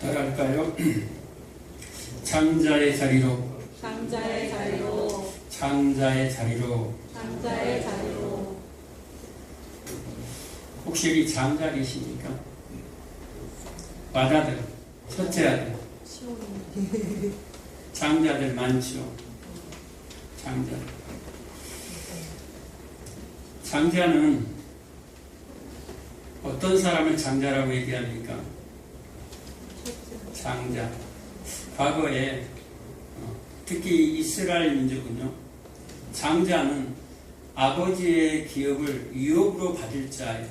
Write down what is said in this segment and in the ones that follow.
따라할까요? 장자의 자리로, 장자의 자리로, 장자의 자리로. 장자의 자리로. 혹시 여기 장자 계십니까? 맏아들, 첫째 아들, 장자들 많죠. 장자. 장자는 어떤 사람을 장자라고 얘기합니까? 장자. 과거에 특히 이스라엘 민족은요, 장자는 아버지의 기업을 유업으로 받을 자예요.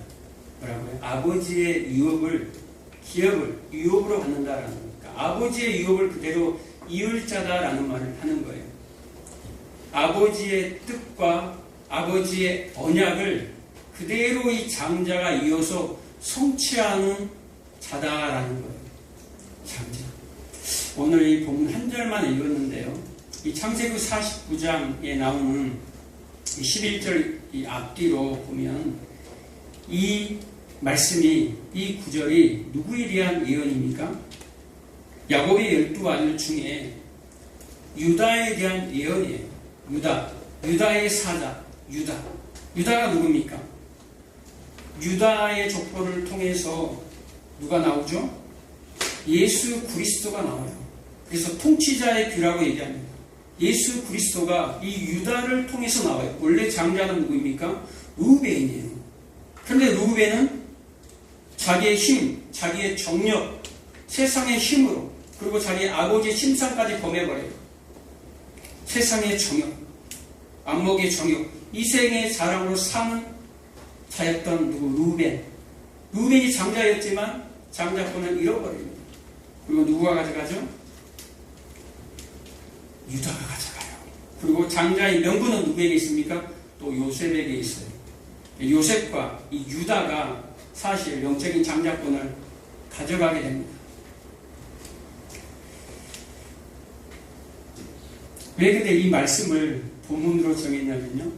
뭐라고요? 아버지의 기업을 받는다라는 거니까 아버지의 유업을 그대로 이을 자다라는 말을 하는 거예요. 아버지의 뜻과 아버지의 언약을 그대로 이 장자가 이어서 성취하는 자다라는 거예요. 장자. 오늘 이 본문 한 절만 읽었는데요. 이 창세기 49장에 나오는 11절 이 앞뒤로 보면 이 말씀이, 이 구절이 누구에 대한 예언입니까? 야곱의 12아들 중에 유다에 대한 예언이에요. 유다의 사자, 유다가 누굽니까? 유다의 족보를 통해서 누가 나오죠? 예수 그리스도가 나와요. 그래서 통치자의 귀라고 얘기합니다. 예수 그리스도가 이 유다를 통해서 나와요. 원래 장자는 누구입니까? 르우벤이에요. 그런데 르우벤은 자기의 힘, 자기의 정력, 세상의 힘으로, 그리고 자기의 아버지의 심상까지 범해버려요. 세상의 정욕, 안목의 정욕, 이생의 자랑으로 사는 자였던 르우벤. 르우벤이 장자였지만 장자권을 잃어버립니다. 그리고 누구가 가져가죠? 유다가 가져가요. 그리고 장자의 명분은 누구에게 있습니까? 또 요셉에게 있어요. 요셉과 이 유다가 사실 영적인 장자권을 가져가게 됩니다. 왜 근데 이 말씀을 본문으로 정했냐면요,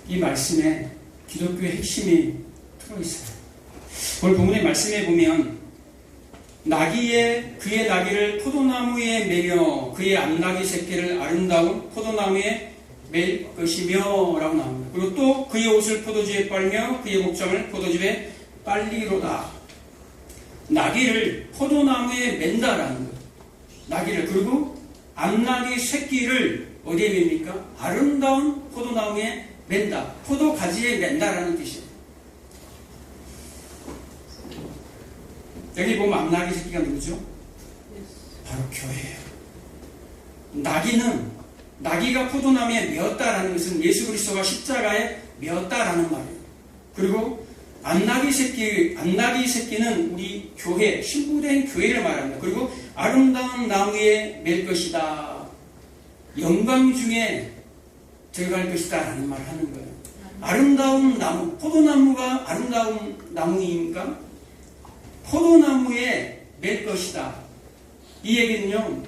이 말씀에 기독교의 핵심이 들어있어요. 오늘 본문의 말씀에 보면 그의 나귀를 포도나무에 매며 그의 암나귀 새끼를 아름다운 포도나무에 맬 것이며 라고 나옵니다. 그리고 또 그의 옷을 포도주에 빨며 그의 목장을 포도즙에 빨리로다. 나귀를 포도나무에 맨다라는 거예요. 나귀를. 그리고 암나귀 새끼를 어디에 맵니까? 아름다운 포도나무에 맨다. 포도가지에 맨다라는 뜻이에요. 여기 보면 암나귀 새끼가 누구죠? 바로 교회예요. 나귀가 포도나무에 메었다라는 것은 예수 그리스도가 십자가에 메었다라는 말이에요. 그리고 암나귀 새끼는 우리 교회, 신부된 교회를 말합니다. 그리고 아름다운 나무에 맬 것이다. 영광 중에 들어갈 것이다 라는 말을 하는 거예요. 아름다운 나무, 포도나무가 아름다운 나무입니까? 포도나무에 맬 것이다. 이 얘기는요,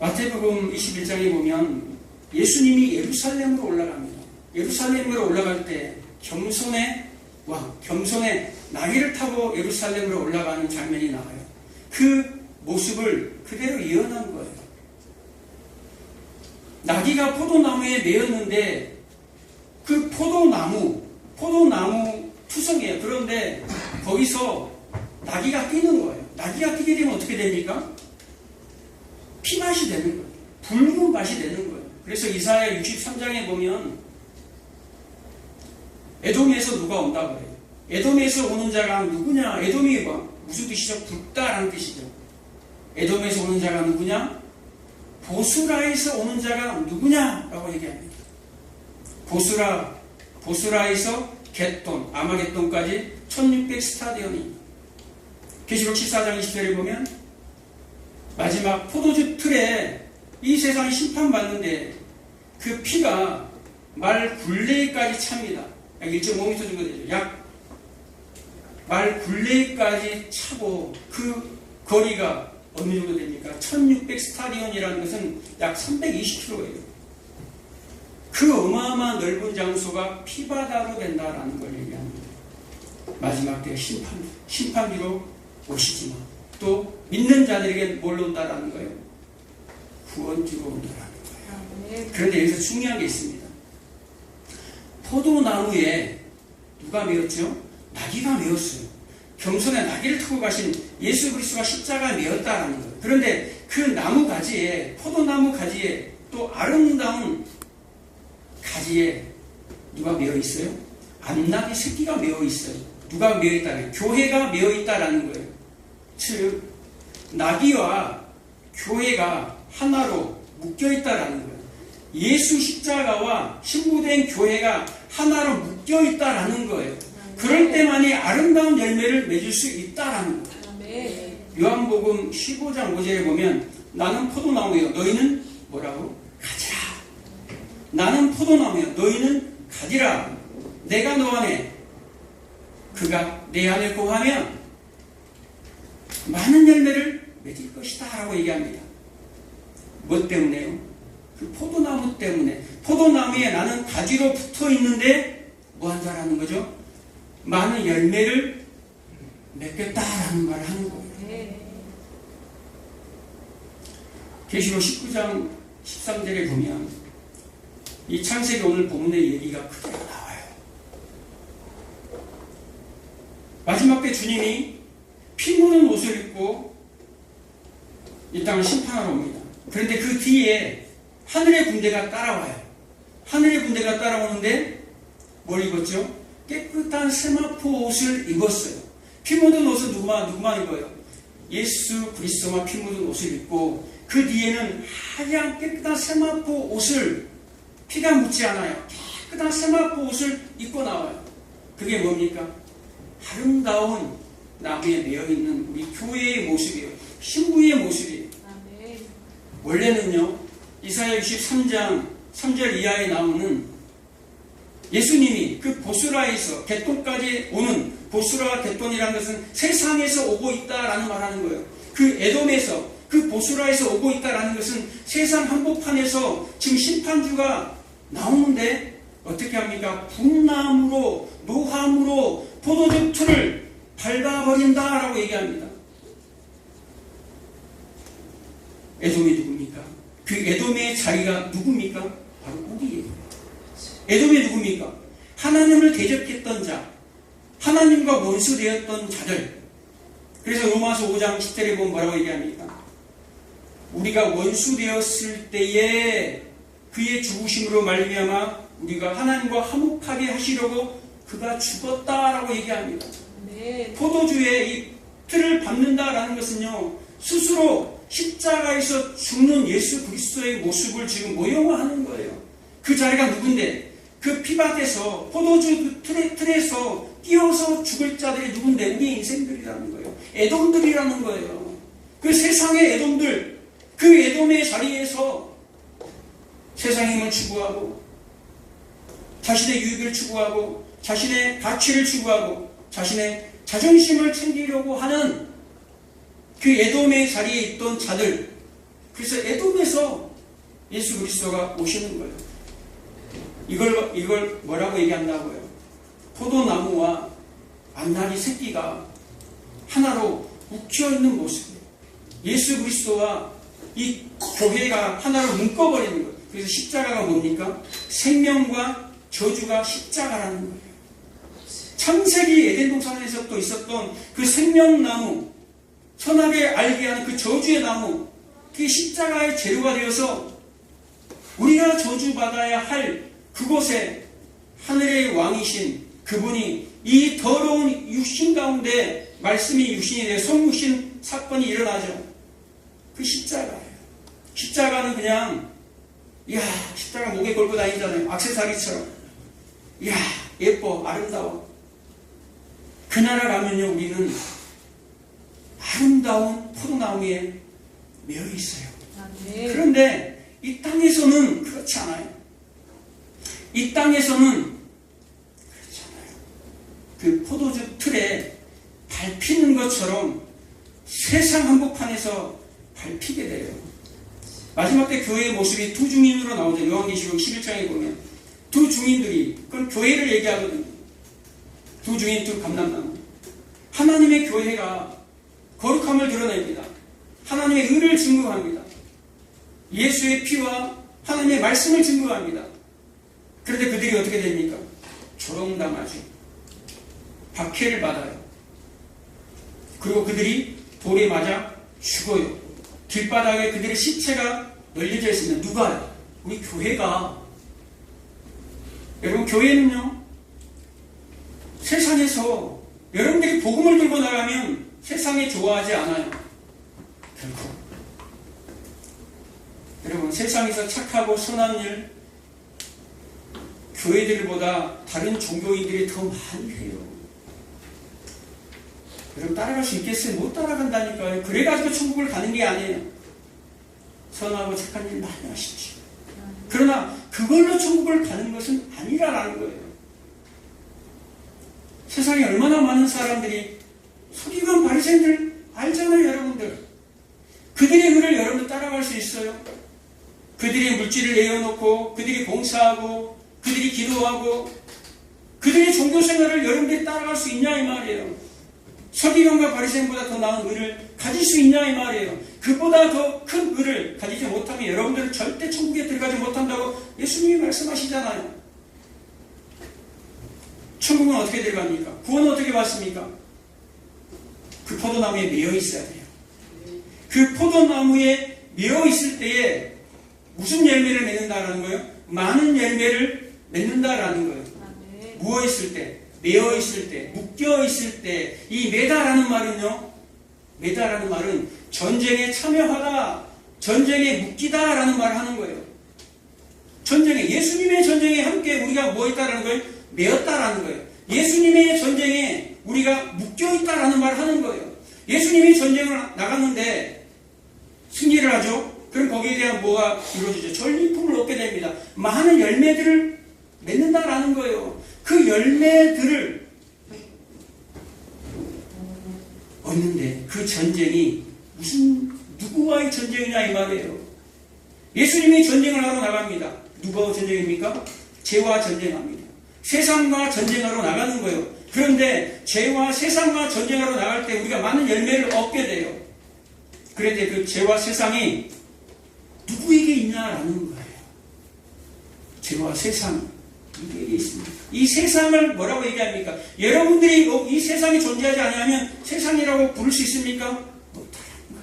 마태복음 21장에 보면 예수님이 예루살렘으로 올라갑니다. 예루살렘으로 올라갈 때 겸손의 나귀를 타고 예루살렘으로 올라가는 장면이 나와요. 그 모습을 그대로 예언한 거예요. 나귀가 포도나무에 매였는데 그 포도나무 투성이에요. 그런데 거기서 나귀가 뛰는 거예요. 나귀가 뛰게 되면 어떻게 됩니까? 피맛이 되는 거예요. 붉은 맛이 되는 거예요. 그래서 이사야 63장에 보면 에돔에서 누가 온다고 그래요. 에돔에서 오는 자가 누구냐? 에돔이 무슨 뜻이죠? 붉다라는 뜻이죠. 에돔에서 오는 자가 누구냐? 보스라에서 오는 자가 누구냐라고 얘기합니다. 보스라에서 겟돈, 아마겟돈까지 1600 스타디온입니다. 계시록 14장 20절에 보면 마지막 포도주 틀에 이 세상이 심판받는데 그 피가 말 굴레까지 찹니다. 약 1.5m 정도 되죠. 약 말 굴레까지 차고 그 거리가 어느 정도 됩니까? 1600 스타디온이라는 것은 약 320km예요. 그 어마어마한 넓은 장소가 피바다로 된다라는 걸 얘기합니다. 마지막 때 심판기로 오시지만 또 믿는 자들에게 뭘 온다라는 거예요? 구원 주러 온다라는 거예요. 아멘. 그런데 여기서 중요한 게 있습니다. 포도나무에 누가 메었죠? 나귀가 메었어요. 겸손의 나귀를 타고 가신 예수 그리스도가 십자가에 메었다라는 거예요. 그런데 그 나무 가지에, 포도나무 가지에 또 아름다운 가지에 누가 메어 있어요? 암나귀 새끼가 메어 있어요. 누가 메어 있다는 거예요? 교회가 메어 있다라는 거예요. 즉 나귀와 교회가 하나로 묶여 있다라는 거예요. 예수 십자가와 신부된 교회가 하나로 묶여 있다라는 거예요. 그럴 때만이 아름다운 열매를 맺을 수 있다라는 거예요. 아멘. 요한복음 15장 5절에 보면 나는 포도나무예요. 너희는 뭐라고? 가지라. 나는 포도나무예요. 너희는 가지라. 내가 너 안에 그가 내 안에 거하면 많은 열매를 맺을 것이다 라고 얘기합니다. 뭐 때문에요? 그 포도나무 때문에. 포도나무에 나는 가지로 붙어 있는데 뭐 한다라는 거죠? 많은 열매를 맺겠다라는 말을 하는 거예요. 네. 계시록 19장 13절에 보면 이 창세기 오늘 본문의 얘기가 그대로 나와요. 마지막 때 주님이 피 묻은 옷을 입고 이 땅을 심판하러 옵니다. 그런데 그 뒤에 하늘의 군대가 따라와요. 하늘의 군대가 따라오는데 뭘 입었죠? 깨끗한 세마포 옷을 입었어요. 피 묻은 옷은 누구만 입어요? 예수 그리스도만 피 묻은 옷을 입고 그 뒤에는 하얀 깨끗한 세마포 옷을 피가 묻지 않아요. 깨끗한 세마포 옷을 입고 나와요. 그게 뭡니까? 아름다운 나무에 매여있는 우리 교회의 모습이에요. 신부의 모습이에요. 아멘. 원래는요, 이사야 63장 3절 이하에 나오는 예수님이 그 보스라에서 겟돈까지 오는 보스라와 겟돈이라는 것은 세상에서 오고 있다라는 말하는 거예요. 그 에돔에서 그 보스라에서 오고 있다라는 것은 세상 한복판에서 지금 심판주가 나오는데 어떻게 합니까? 불나무로 노함으로 포도주 틀을 밟아버린다라고 얘기합니다. 에돔이 누굽니까? 그 에돔의 자리가 누굽니까? 바로 우리예요. 에돔이 누굽니까? 하나님을 대적했던 자, 하나님과 원수되었던 자들. 그래서 로마서 5장 10절에 보면 뭐라고 얘기합니까? 우리가 원수되었을 때에 그의 죽으심으로 말미암아 우리가 하나님과 화목하게 하시려고 그가 죽었다라고 얘기합니다. 네. 포도주의 이 틀을 밟는다라는 것은요, 스스로 십자가에서 죽는 예수 그리스도의 모습을 지금 모형화하는 거예요. 그 자리가 누군데? 그 피밭에서 포도주 틀에서 끼어서 죽을 자들이 누군데? 우리 인생들이라는 거예요. 에돔들이라는 거예요. 그 세상의 에돔들, 그 에돔의 자리에서 세상의 힘을 추구하고 자신의 유익을 추구하고 자신의 가치를 추구하고 자신의 자존심을 챙기려고 하는 그 에돔의 자리에 있던 자들, 그래서 에돔에서 예수 그리스도가 오시는 거예요. 이걸 뭐라고 얘기한다고요? 포도나무와 암나귀 새끼가 하나로 묵혀있는 모습이에요. 예수 그리스도와 이 교회가 하나로 묶어버리는 거예요. 그래서 십자가가 뭡니까? 생명과 저주가 십자가라는 거예요. 창세기 에덴 동산에서 또 있었던 그 생명나무, 선하게 알게 하는 그 저주의 나무, 그게 십자가의 재료가 되어서 우리가 저주받아야 할 그곳에 하늘의 왕이신 그분이 이 더러운 육신 가운데 말씀이 육신이 되어 성육신 사건이 일어나죠. 그 십자가예요. 십자가는 그냥 십자가 목에 걸고 다니잖아요. 액세서리처럼. 예뻐, 아름다워. 그 나라 가면요, 우리는 아름다운 포도나무에 매여 있어요. 아멘. 그런데 이 땅에서는 그렇지 않아요. 이 땅에서는 그렇지 않아요. 그 포도주 틀에 밟히는 것처럼 세상 한복판에서 밟히게 돼요. 마지막 때 교회의 모습이 두 증인으로 나오죠. 요한계시록 11장에 보면 두 증인들이, 그건 교회를 얘기하거든요. 두 증인, 두 감람나무. 하나님의 교회가 거룩함을 드러냅니다. 하나님의 의를 증거합니다. 예수의 피와 하나님의 말씀을 증거합니다. 그런데 그들이 어떻게 됩니까? 조롱당하죠. 박해를 받아요. 그리고 그들이 돌에 맞아 죽어요. 길바닥에 그들의 시체가 널려져 있습니다. 누가요? 우리 교회가. 여러분, 교회는요, 세상에서 여러분들이 복음을 들고 나가면 세상에 좋아하지 않아요. 결코. 여러분, 세상에서 착하고 선한 일, 교회들보다 다른 종교인들이 더 많이 해요. 여러분, 따라갈 수 있겠어요? 못 따라간다니까요. 그래가지고 천국을 가는 게 아니에요. 선하고 착한 일 많이 하십시오. 그러나 그걸로 천국을 가는 것은 아니라는 거예요. 세상에 얼마나 많은 사람들이 서기관 바리새인들 알잖아요, 여러분들. 그들의 의를 여러분들 따라갈 수 있어요? 그들이 물질을 내어놓고, 그들이 봉사하고, 그들이 기도하고, 그들의 종교생활을 여러분들이 따라갈 수 있냐 이 말이에요. 서기관과 바리새인보다 더 나은 의를 가질 수 있냐 이 말이에요. 그보다 더 큰 의를 가지지 못하면 여러분들은 절대 천국에 들어가지 못한다고 예수님이 말씀하시잖아요. 천국은 어떻게 들어갑니까? 구원은 어떻게 받습니까? 그 포도나무에 매여 있어야 돼요. 그 포도나무에 매여 있을 때에 무슨 열매를 맺는다라는 거예요? 많은 열매를 맺는다라는 거예요. 누워 있을 때, 매여 있을 때, 묶여 있을 때, 이 매다라는 말은요, 매다라는 말은 전쟁에 참여하다, 전쟁에 묶이다라는 말을 하는 거예요. 전쟁에, 예수님의 전쟁에 함께 우리가 뭐 있다라는 거예요? 매였다라는 거예요. 예수님의 전쟁에 우리가 묶여 있다라는 말을 하는 거예요. 예수님이 전쟁을 나갔는데 승리를 하죠. 그럼 거기에 대한 뭐가 이루어지죠? 전리품을 얻게 됩니다. 많은 열매들을 맺는다라는 거예요. 그 열매들을 얻는데 그 전쟁이 무슨 누구와의 전쟁이냐 이 말이에요. 예수님이 전쟁을 하러 나갑니다. 누구와 전쟁입니까? 죄와 전쟁합니다. 세상과 전쟁하러 나가는 거예요. 그런데 죄와 세상과 전쟁하러 나갈 때 우리가 많은 열매를 얻게 돼요. 그런데 그 죄와 세상이 누구에게 있냐라는 거예요. 죄와 세상이 누구에게 있습니다. 이 세상을 뭐라고 얘기합니까? 여러분들이 이 세상이 존재하지 않으면 세상이라고 부를 수 있습니까? 못하는 거예요.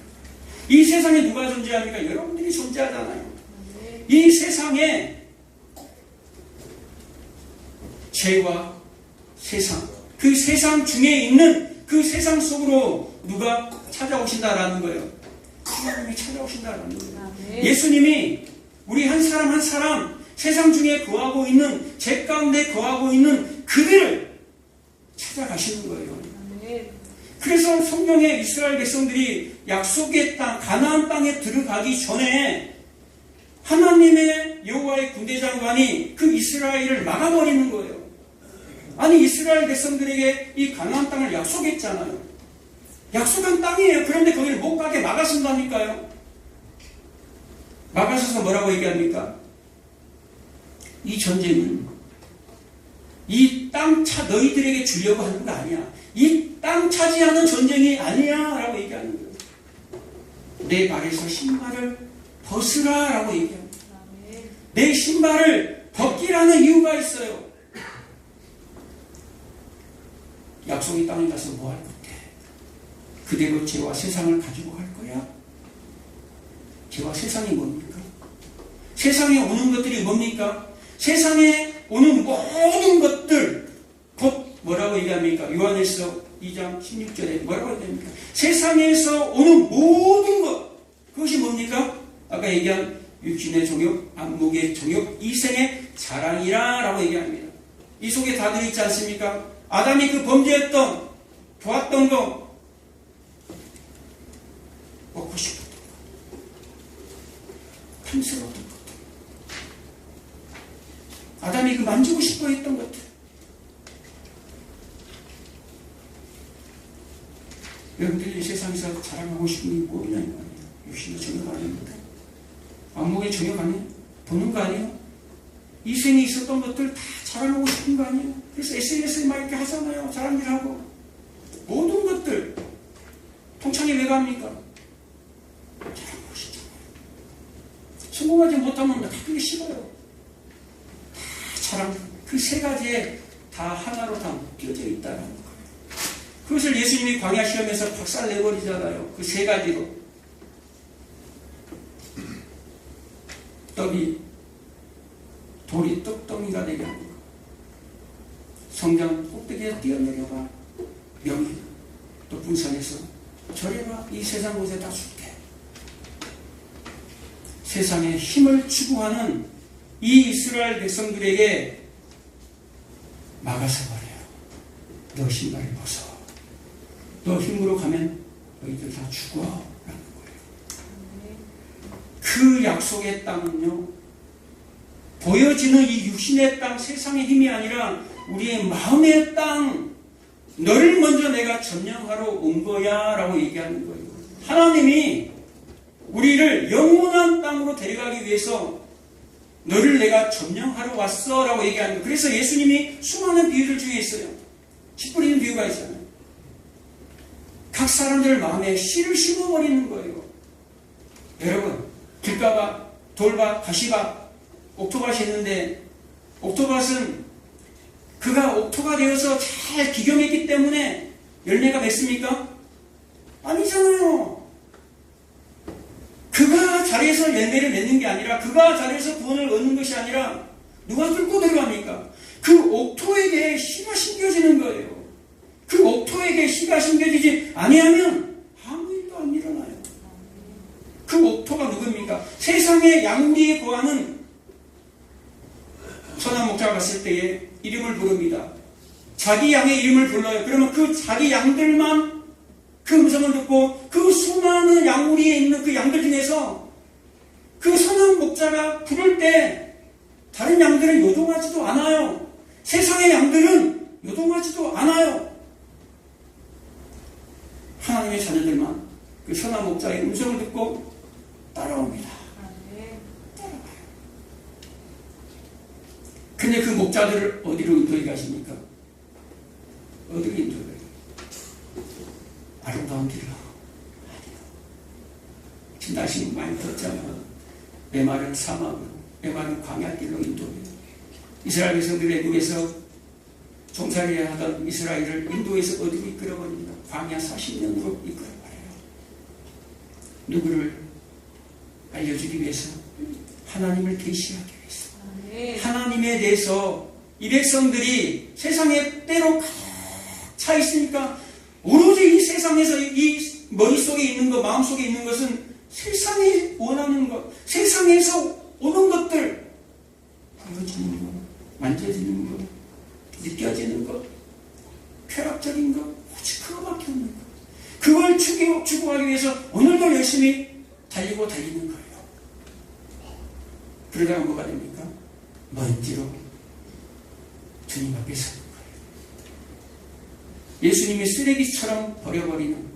이 세상에 누가 존재합니까? 여러분들이 존재하잖아요. 이 세상에 죄와 세상, 그 세상 중에 있는 그 세상 속으로 누가 찾아오신다라는 거예요. 하나님이 찾아오신다라는 거예요. 예수님이 우리 한 사람 한 사람 세상 중에 거하고 있는, 죄 가운데 거하고 있는 그들을 찾아가시는 거예요. 그래서 성경에 이스라엘 백성들이 약속의 땅, 가나안 땅에 들어가기 전에 하나님의 여호와의 군대 장관이 그 이스라엘을 막아버리는 거예요. 아니, 이스라엘 백성들에게 이 가나안 땅을 약속했잖아요. 약속한 땅이에요. 그런데 거기를 못 가게 막아선다니까요. 막아서서 뭐라고 얘기합니까? 이 전쟁은 이 땅 너희들에게 주려고 하는 거 아니야. 이 땅 차지하는 전쟁이 아니야 라고 얘기하는 거예요. 내 발에서 신발을 벗으라 라고 얘기합니다. 내 신발을 벗기라는 이유가 있어요. 약속의 땅에 가서 뭐 할 건데? 그대로 죄와 세상을 가지고 갈 거야? 죄와 세상이 뭡니까? 세상에 오는 것들이 뭡니까? 세상에 오는 모든 것들, 곧 뭐라고 얘기합니까? 요한일서 2장 16절에 뭐라고 얘기합니까? 세상에서 오는 모든 것, 그것이 뭡니까? 아까 얘기한 육신의 정욕, 안목의 정욕, 이생의 자랑이라 라고 얘기합니다. 이 속에 다 들어있지 않습니까? 아담이 그 범죄했던, 좋았던 거, 먹고 싶었던 거, 탐스러웠던 것, 아담이 그 만지고 싶어 했던 것들. 여러분들이 이 세상에서 자랑하고 싶은 게 뭐냐, 이 말이에요. 육신의 정욕 아닙니다. 안목의 정욕 아니에요? 보는 거 아니에요? 이생에 있었던 것들 다 자랑하고 싶은 거 아니에요? 그래서 SNS에 막 이렇게 하잖아요. 자랑질하고. 모든 것들. 통창에 왜 갑니까? 자랑 것이죠. 성공하지 못하면 가기 싫어요. 다 자랑, 그 세 가지에 다 하나로 다 묶여져 있다는 거예요. 그것을 예수님이 광야 시험에서 박살 내버리잖아요. 그 세 가지로. 돌이 떡덩이가 되게 하는 거. 성전 꼭대기에 뛰어내려가. 명예. 또 분산해서 저래라. 이 세상 곳에 다 줄게. 세상에 힘을 추구하는 이 이스라엘 백성들에게 막아서 말해요. 너 신발을 벗어. 너 힘으로 가면 너희들 다 죽어. 라는 거예요. 그 약속의 땅은요, 보여지는 이 육신의 땅, 세상의 힘이 아니라 우리의 마음의 땅, 너를 먼저 내가 점령하러 온 거야 라고 얘기하는 거예요. 하나님이 우리를 영원한 땅으로 데려가기 위해서 너를 내가 점령하러 왔어 라고 얘기하는 거예요. 그래서 예수님이 수많은 비유들 중에 있어요. 씨 뿌리는 비유가 있잖아요. 각 사람들 마음에 씨를 심어버리는 거예요. 여러분, 길가봐, 돌봐, 가시봐, 옥토밭이 있는데 옥토밭은 그가 옥토가 되어서 잘 기경했기 때문에 열매가 맺습니까? 아니잖아요. 그가 잘해서 열매를 맺는 게 아니라, 그가 잘해서 구원을 얻는 것이 아니라 누가 뚫고 들어갑니까? 그 옥토에게 씨가 심겨지는 거예요. 그 옥토에게 씨가 심겨지지 아니하면 아무 일도 안 일어나요. 그 옥토가 누굽니까? 세상의 양리에 거하는 선한 목자가 갔을 때에 이름을 부릅니다. 자기 양의 이름을 불러요. 그러면 그 자기 양들만 그 음성을 듣고 그 수많은 양우리에 있는 그 양들 중에서 그 선한 목자가 부를 때 다른 양들은 요동하지도 않아요. 세상의 양들은 요동하지도 않아요. 하나님의 자녀들만 그 선한 목자의 음성을 듣고 따라옵니다. 따라가요. 근데 그 목자들을 어디로 인도해 가십니까? 어디로 인도해 가요? 아름다운 길로. 아니요. 지금 날씨는 많이 덥잖아요. 메마른 사막으로, 메마른 광야길로 인도해요. 이스라엘 백성들이 애국에서 종살이 하던 이스라엘을 인도에서 어디로 이끌어버립니다. 광야 40년으로 이끌어버려요. 누구를 알려주기 위해서? 하나님을 계시하기 위해서. 하나님에 대해서 이 백성들이 세상에 때로 가득 차 있으니까 오로지 이 세상에서 이 머릿속에 있는 것, 마음속에 있는 것은 세상이 원하는 것, 세상에서 오는 것들, 보여지는 것, 만져지는 것, 느껴지는 것, 쾌락적인 것, 오직 그거밖에 없는 것. 그걸 추구하기 위해서 오늘도 열심히 달리는 거예요. 그러다가 뭐가 됩니까? 먼지로 주님 앞에 서는 거예요. 예수님이 쓰레기처럼 버려버리는,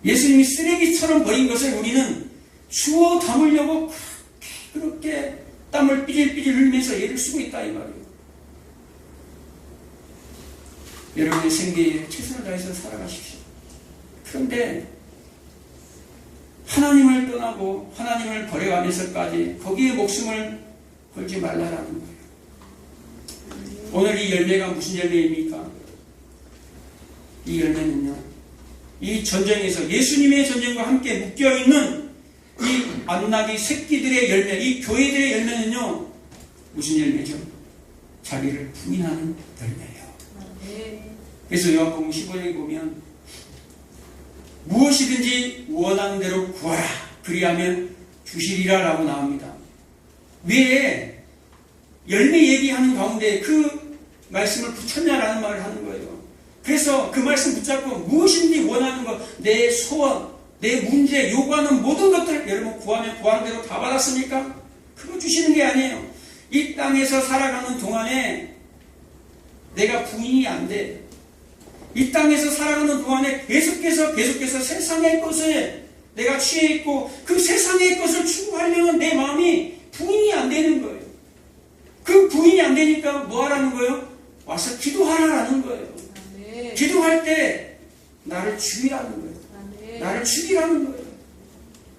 예수님이 쓰레기처럼 버린 것을 우리는 주워 담으려고 그렇게 땀을 삐질삐질 흘리면서 애를 쓰고 있다 이 말이에요. 여러분의 생계에 최선을 다해서 살아가십시오. 그런데 하나님을 떠나고 하나님을 버려가면서까지 거기에 목숨을 걸지 말라라는 거예요. 오늘 이 열매가 무슨 열매입니까? 이 열매는요, 이 전쟁에서 예수님의 전쟁과 함께 묶여있는 이 안나기 새끼들의 열매, 이 교회들의 열매는요, 무슨 열매죠? 자기를 부인하는 열매예요. 그래서 요한복음 15장에 보면 무엇이든지 원하는 대로 구하라, 그리하면 주시리라 라고 나옵니다. 왜 열매 얘기하는 가운데 그 말씀을 붙였냐라는 말을 하는 거예요. 그래서 그 말씀 붙잡고 무엇인지 원하는 것, 내 소원, 내 문제, 요구하는 모든 것들 여러분 구하면 구하는 대로 다 받았습니까? 그거 주시는 게 아니에요. 이 땅에서 살아가는 동안에 내가 부인이 안 돼. 이 땅에서 살아가는 동안에 계속해서 세상의 것에 내가 취해 있고 그 세상의 것을 추구하려는 내 마음이 부인이 안 되는 거예요. 그 부인이 안 되니까 뭐 하라는 거예요? 와서 기도하라는 거예요. 기도할 때 나를 주의라는 거예요. 나를 죽이라는 거예요.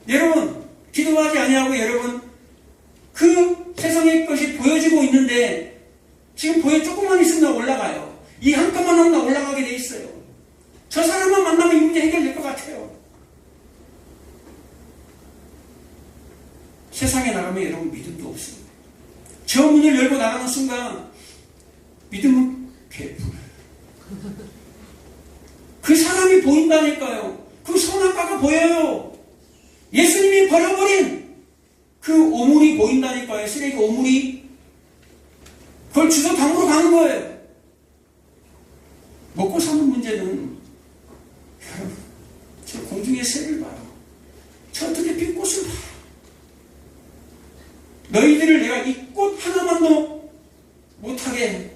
여러분, 기도하지 아니하고 여러분, 그 세상의 것이 보여지고 있는데 지금 조금만 있으면 올라가요. 이 한 칸만 하면 올라가게 돼 있어요. 저 사람만 만나면 이 문제 해결될 것 같아요. 세상에 나가면 여러분 믿음도 없습니다. 저 문을 열고 나가는 순간 믿음은 개뿔. 그 사람이 보인다니까요. 그 선악과가 보여요. 예수님이 버려버린 그 오물이 보인다니까요. 쓰레기 오물이. 그걸 주워 담으러 가는 거예요. 먹고 사는 문제는 여러분, 저 공중의 새를 봐요. 저 어떻게 빛꽃을 봐. 너희들을 내가 이 꽃 하나만도 못하게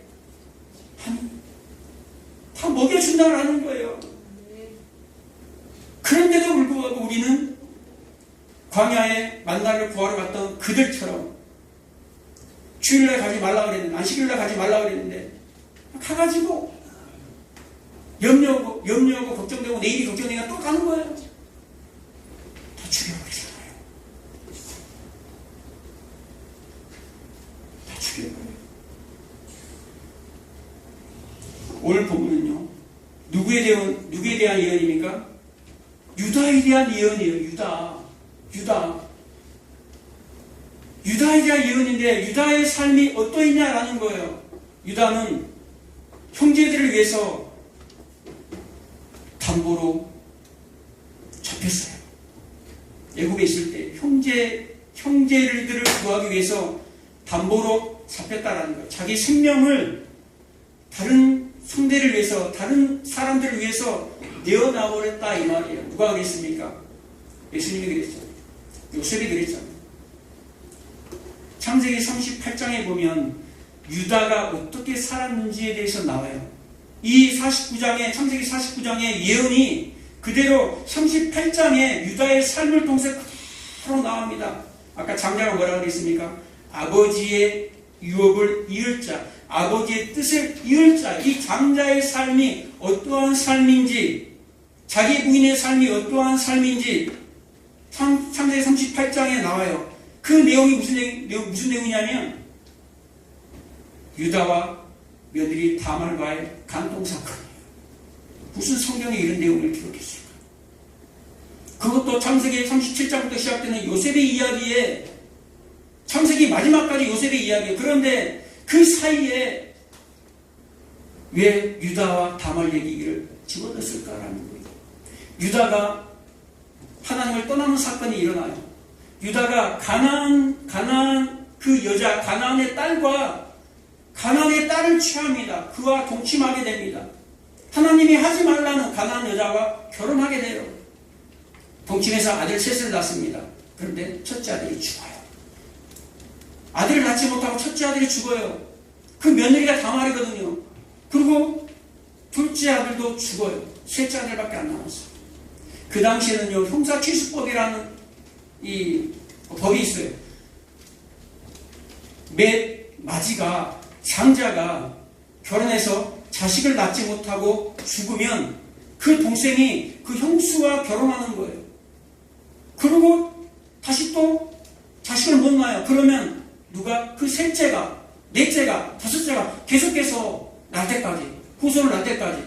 다 먹여준다라는 거예요. 그런데도 불구하고 우리는 광야에 만나를 구하러 갔던 그들처럼 주일날 가지 말라 그랬는데, 안식일날 가지 말라 그랬는데 가가지고 염려하고 걱정되고 내일이 걱정되니까 또 가는 거예요. 다 죽여버리잖아요. 다 죽여버려요. 오늘 본문은요, 누구에 대한 예언입니까? 유다에 대한 예언이에요. 유다에 대한 예언인데 유다의 삶이 어떠했냐라는 거예요. 유다는 형제들을 위해서 담보로 잡혔어요. 애굽에 있을 때 형제들을 구하기 위해서 담보로 잡혔다라는 거예요. 자기 생명을 다른 상대를 위해서, 다른 사람들을 위해서 내어놔버렸다 이 말이에요. 누가 그랬습니까? 예수님이 그랬잖아요. 요셉이 그랬잖아요. 창세기 38장에 보면 유다가 어떻게 살았는지에 대해서 나와요. 이 창세기 49장의 예언이 그대로 38장에 유다의 삶을 통해서 그대로 나옵니다. 아까 장자가 뭐라고 그랬습니까? 아버지의 유업을 이을 자, 아버지의 뜻을 이을 자. 이 장자의 삶이 어떠한 삶인지, 자기 부인의 삶이 어떠한 삶인지 창세기 38장에 나와요. 그 내용이 무슨 내용이냐면 유다와 며느리 다말과의 간통사건이에요. 무슨 성경에 이런 내용을 기록했을까? 그것도 창세기 37장부터 시작되는 요셉의 이야기에, 창세기 마지막까지 요셉의 이야기예요. 그런데 그 사이에 왜 유다와 다말 얘기를 집어넣었을까라는 거예요. 유다가 하나님을 떠나는 사건이 일어나요. 유다가 가나안 그 여자, 가나안의 딸과 가나안의 딸을 취합니다. 그와 동침하게 됩니다. 하나님이 하지 말라는 가나안 여자와 결혼하게 돼요. 동침해서 아들 셋을 낳습니다. 그런데 첫째 아들이 죽어요. 아들을 낳지 못하고 첫째 아들이 죽어요. 그 며느리가 다말이거든요. 그리고 둘째 아들도 죽어요. 셋째 아들밖에 안 남았어요. 그 당시에는요, 형사취수법이라는 이 법이 있어요. 마지가, 장자가 결혼해서 자식을 낳지 못하고 죽으면 그 동생이 그 형수와 결혼하는 거예요. 그리고 다시 또 자식을 못 낳아요. 그러면 누가 그 셋째가, 넷째가, 다섯째가 계속해서 낳을 때까지, 후손을 낳을 때까지,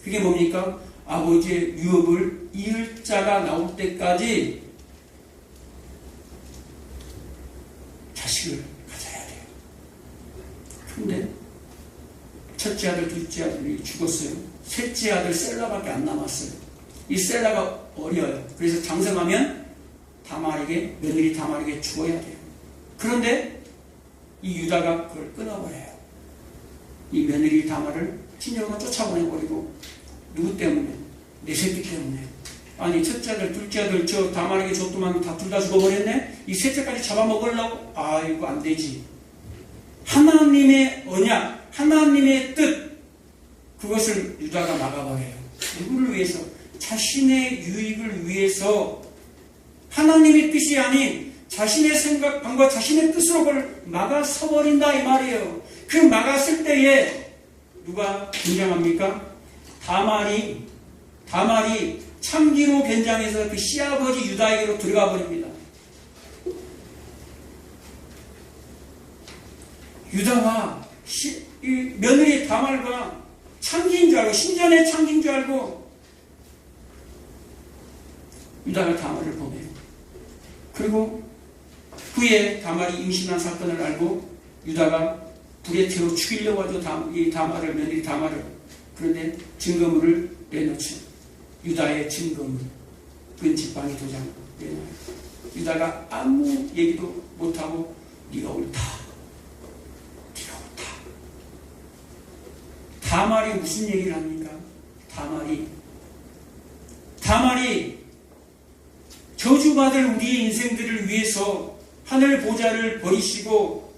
그게 뭡니까? 아버지의 유업을 이을 자가 나올 때까지 자식을 가져야 돼요. 근데 첫째 아들, 둘째 아들이 죽었어요. 셋째 아들 셀라밖에 안 남았어요. 이 셀라가 어려요. 그래서 장성하면 며느리 다말에게 죽어야 돼요. 그런데 이 유다가 그걸 끊어버려요. 이 며느리 다말을 친정으로 쫓아보내버리고, 누구 때문에? 내 새끼 때문에. 아니, 첫째 아들, 둘째 아들 저 다말에게 줬더만 둘 다 죽어버렸네? 이 셋째까지 잡아먹으려고? 이거 안 되지. 하나님의 언약, 하나님의 뜻, 그것을 유다가 막아버려요. 누구를 위해서? 자신의 유익을 위해서, 하나님의 뜻이 아닌 자신의 생각과 자신의 뜻으로 그걸 막아서버린다 이 말이에요. 그 막았을 때에 누가 등장합니까? 다말이 창기로 변장해서 그 시아버지 유다에게로 들어가 버립니다. 유다가 이 며느리 다말과 창기인 줄 알고, 신전의 창기인 줄 알고 유다가 다말을 보내요. 그리고 후에 다말이 임신한 사건을 알고 유다가 불에 태워 죽이려고 하죠. 이 다말을, 며느리 다말을. 그런데 증거물을 내놓죠. 유다의 증거물, 은지방이 도장 내놔요. 유다가 아무 얘기도 못하고 네가 옳다, 네가 옳다. 다말이 무슨 얘기를 합니까? 다말이 저주받을 우리의 인생들을 위해서 하늘 보좌를 버리시고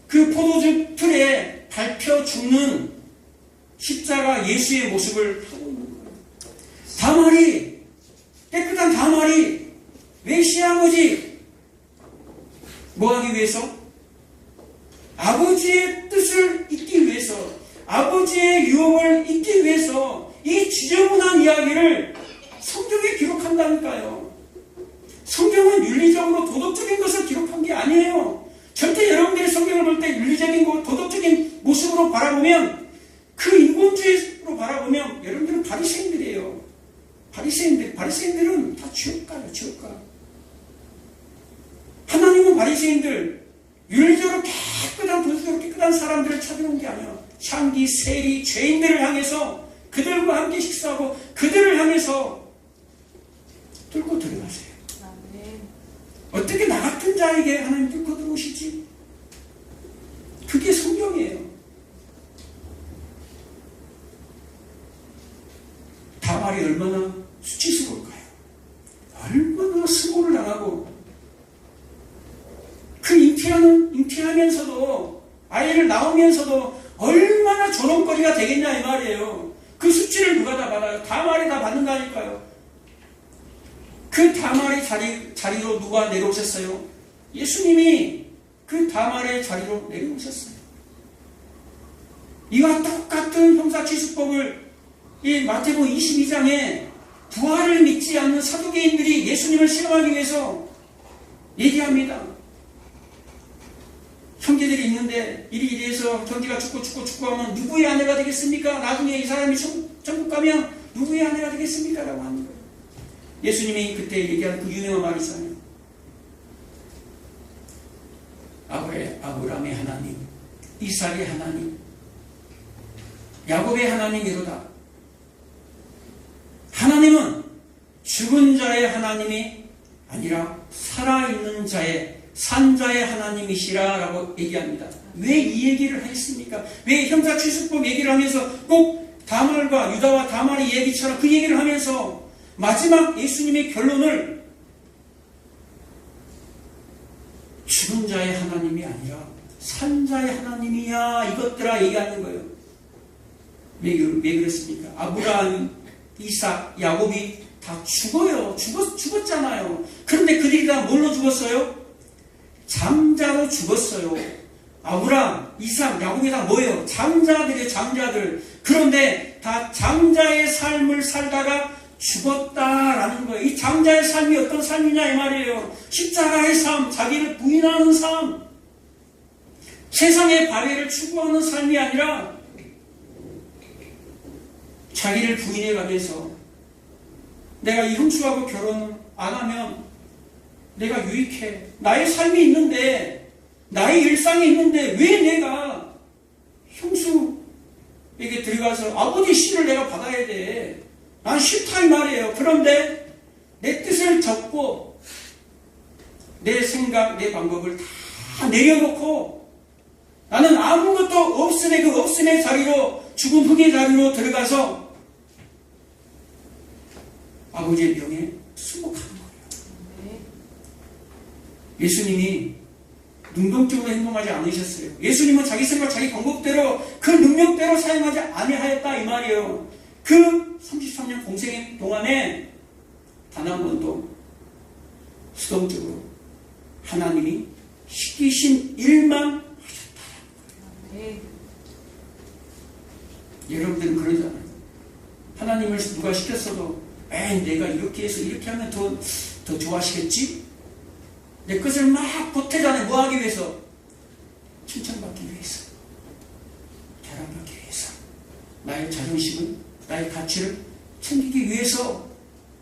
그 포도주 틀에 밟혀 죽는 십자가 예수의 모습을 하고 있는 거예요. 다말이, 깨끗한 다말이 왜 시아버지 뭐 하기 위해서? 아버지의 뜻을 잇기 위해서, 아버지의 유혹을 잇기 위해서 이 지저분한 이야기를 성경에 기록한다니까요. 성경은 윤리적으로 도덕적인 것을 기록한 게 아니에요. 절대 여러분들이 성경을 볼 때 윤리적인 것, 도덕적인 모습으로 바라보면, 그 인본주의로 바라보면 여러분들은 바리새인들이에요. 바리새인들은 다 지옥가요, 지옥가. 하나님은 바리새인들, 윤리적으로 깨끗한, 도덕적으로 깨끗한 사람들을 찾아온 게 아니에요. 창기, 세리, 죄인들을 향해서 그들과 함께 식사하고 그들을 향해서 뚫고 들어가세요. 어떻게 나 같은 자에게 하나님 뚫고 들어오시지? 그게 성경이에요. 다말이 얼마나 수치스러울까요? 얼마나 수고를 안 하고 그 잉태하면서도, 아이를 낳으면서도 얼마나 조롱거리가 되겠냐 이 말이에요. 그 수치를 누가 다 받아요? 다말이 다 받는다니까요. 그 다말의 자리로 누가 내려오셨어요? 예수님이 그 다말의 자리로 내려오셨어요. 이와 똑같은 형사취수법을 이 마태복음 22장에 부활을 믿지 않는 사두개인들이 예수님을 시험하기 위해서 얘기합니다. 형제들이 있는데 이리해서 형제가 죽고 하면 누구의 아내가 되겠습니까? 나중에 이 사람이 천국 가면 누구의 아내가 되겠습니까? 라고 하는 거예요. 예수님이 그때 얘기한 그 유명한 말이 있잖아요. 아브라함의 하나님, 이삭의 하나님, 야곱의 하나님이로다. 하나님은 죽은 자의 하나님이 아니라 살아있는 자의, 산 자의 하나님이시라 라고 얘기합니다. 왜 이 얘기를 했습니까? 왜 형사취수법 얘기를 하면서 꼭 다말과 유다와 다말의 얘기처럼 그 얘기를 하면서 마지막 예수님의 결론을 죽은 자의 하나님이 아니라 산 자의 하나님이야 이것들아 얘기하는 거예요. 왜 그랬습니까? 아브라함, 이삭, 야곱이 다 죽어요. 죽었잖아요. 그런데 그들이 다 뭘로 죽었어요? 장자로 죽었어요. 아브라함, 이삭, 야곱이 다 뭐예요? 장자들이에요. 장자들. 그런데 다 장자의 삶을 살다가 죽었다라는 거예요. 이 장자의 삶이 어떤 삶이냐 이 말이에요. 십자가의 삶, 자기를 부인하는 삶, 세상의 발해를 추구하는 삶이 아니라 자기를 부인해가면서 내가 이 형수하고 결혼 안 하면 내가 유익해. 나의 삶이 있는데, 나의 일상이 있는데 왜 내가 형수에게 들어가서 아버지 씨를 내가 받아야 돼. 난 싫다 이 말이에요. 그런데 내 뜻을 접고 내 생각, 내 방법을 다 내려놓고 나는 아무것도 없음의 그 없음의 자리로, 죽은 흙의 자리로 들어가서 아버지의 명에 수복하는 거예요. 예수님이 능동적으로 행동하지 않으셨어요. 예수님은 자기 생각, 자기 방법대로 그 능력대로 사용하지 아니하였다 이 말이에요. 그 33년 공생 동안에 단 한 번도 수동적으로 하나님이 시키신 일만 하셨다는 거예요. 여러분들은 그러잖아요. 하나님을 누가 시켰어도 에이, 내가 이렇게 해서 이렇게 하면 더 좋아하시겠지? 내 것을 막 보태잖아요. 뭐 하기 위해서? 칭찬받기 위해서. 자랑받기 위해서. 나의 자존심을, 나의 가치를 챙기기 위해서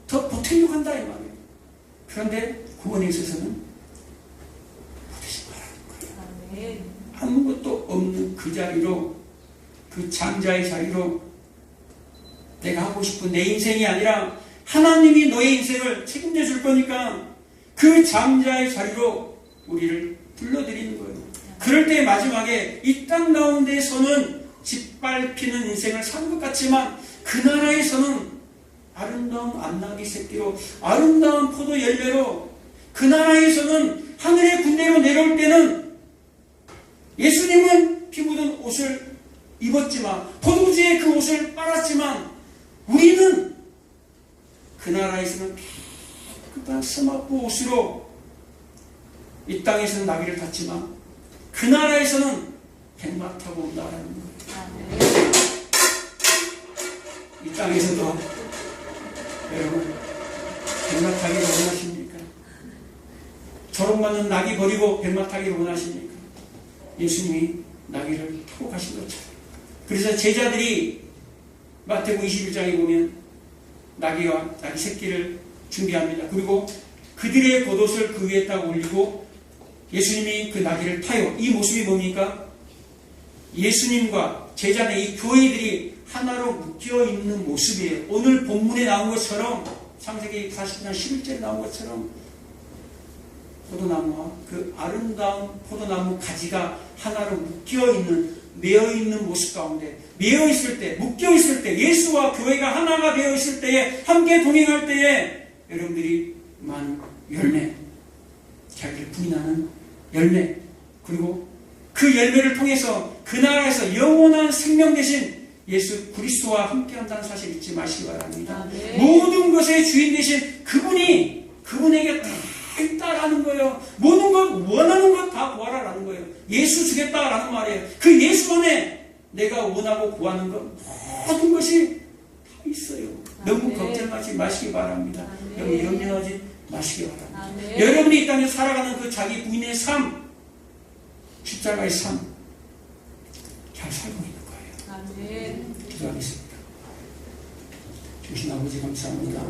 더 보태려고 한다, 이 말이에요. 그런데 구원에 있어서는 보태지 말라는 거예요. 아멘. 아무것도 없는 그 자리로, 그 장자의 자리로 내가 하고 싶은 내 인생이 아니라 하나님이 너의 인생을 책임져 줄 거니까 그 장자의 자리로 우리를 불러들이는 거예요. 그럴 때 마지막에 이 땅 가운데서는 짓밟히는 인생을 산 것 같지만 그 나라에서는 아름다운 안나귀 새끼로, 아름다운 포도 열매로, 그 나라에서는 하늘의 군대로 내려올 때는 예수님은 피 묻은 옷을 입었지만, 포도주의 그 옷을 빨았지만, 우리는 그 나라에서는 깨끗한 스마프 옷으로 이 땅에서는 나귀를 탔지만 그 나라에서는 백마 타고 온다라는 거예요. 아멘. 이 땅에서도 여러분 백마 타기를 원하십니까? 조롱받는 나귀 버리고 백마 타기를 원하십니까? 예수님이 나귀를 타고 가신 것처럼. 그래서 제자들이 마태복음 21장에 보면 나귀 새끼를 준비합니다. 그리고 그들의 겉옷을 그 위에다 올리고 예수님이 그 나귀를 타요. 이 모습이 뭡니까? 예수님과 제자들, 이 교회들이 하나로 묶여 있는 모습이에요. 오늘 본문에 나온 것처럼, 창세기 40장 11절에 나온 것처럼 포도나무와 그 아름다운 포도나무 가지가 하나로 묶여 있는, 매어 있는 모습 가운데, 매어 있을 때, 묶여 있을 때, 예수와 교회가 하나가 되어 있을 때에, 함께 동행할 때에 여러분들이 많은 열매, 자기를 부인하는 열매, 그리고 그 열매를 통해서 그 나라에서 영원한 생명 되신 예수 그리스도와 함께 한다는 사실 잊지 마시기 바랍니다. 네. 모든 것의 주인 되신 그분이 그분에게 다 있다라는 거예요. 모든 것, 원하는 것 다 구하라라는 거예요. 예수 주겠다라는 말이에요. 그 예수 안에 내가 원하고 구하는 것 모든 것이 다 있어요. 너무 네. 걱정하지 마시기 바랍니다. 네. 너무 염려하지 마시기 바랍니다. 네. 여러분이 이 땅에 살아가는 그 자기 부인의 삶, 십자가의 삶, 잘 살고 있는 거예요. 아멘. 기도하겠습니다. 주신 아버지 감사합니다.